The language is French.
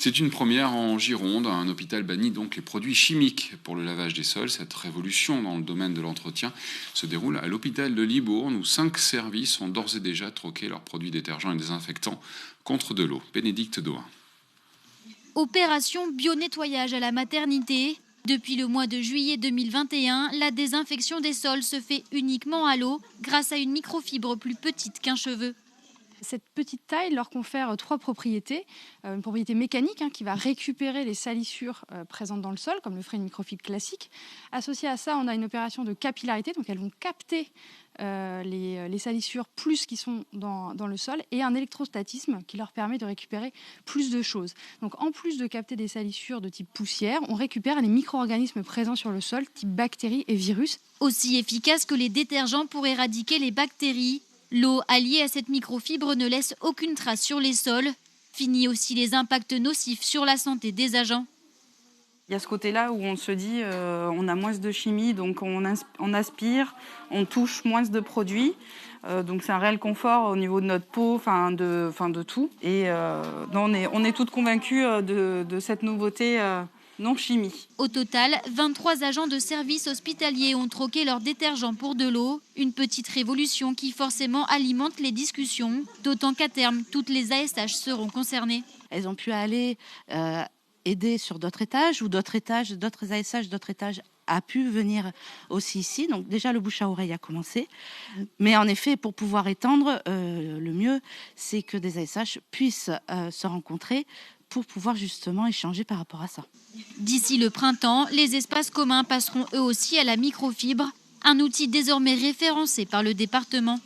C'est une première en Gironde. Un hôpital bannit donc les produits chimiques pour le lavage des sols. Cette révolution dans le domaine de l'entretien se déroule à l'hôpital de Libourne, où 5 services ont d'ores et déjà troqué leurs produits détergents et désinfectants contre de l'eau. Bénédicte Doin. Opération bio-nettoyage à la maternité. Depuis le mois de juillet 2021, la désinfection des sols se fait uniquement à l'eau grâce à une microfibre plus petite qu'un cheveu. Cette petite taille leur confère 3 propriétés. Une propriété mécanique qui va récupérer les salissures présentes dans le sol, comme le ferait une microfibre classique. Associé à ça, on a une opération de capillarité, donc elles vont capter les salissures plus qui sont dans le sol, et un électrostatisme qui leur permet de récupérer plus de choses. Donc en plus de capter des salissures de type poussière, on récupère les micro-organismes présents sur le sol, type bactéries et virus. Aussi efficace que les détergents pour éradiquer les bactéries, l'eau alliée à cette microfibre ne laisse aucune trace sur les sols. Fini aussi les impacts nocifs sur la santé des agents. Il y a ce côté-là où on se dit on a moins de chimie, donc on aspire, on touche moins de produits. Donc c'est un réel confort au niveau de notre peau, de tout. Et on est toutes convaincues de cette nouveauté non chimie. Au total, 23 agents de services hospitaliers ont troqué leur détergent pour de l'eau. Une petite révolution qui forcément alimente les discussions, d'autant qu'à terme, toutes les ASH seront concernées. Elles ont pu aller aider sur d'autres étages ou d'autres ASH, d'autres étages a pu venir aussi ici. Donc déjà, le bouche à oreille a commencé. Mais en effet, pour pouvoir étendre, le mieux, c'est que des ASH puissent se rencontrer pour pouvoir justement échanger par rapport à ça. D'ici le printemps, les espaces communs passeront eux aussi à la microfibre, un outil désormais référencé par le département.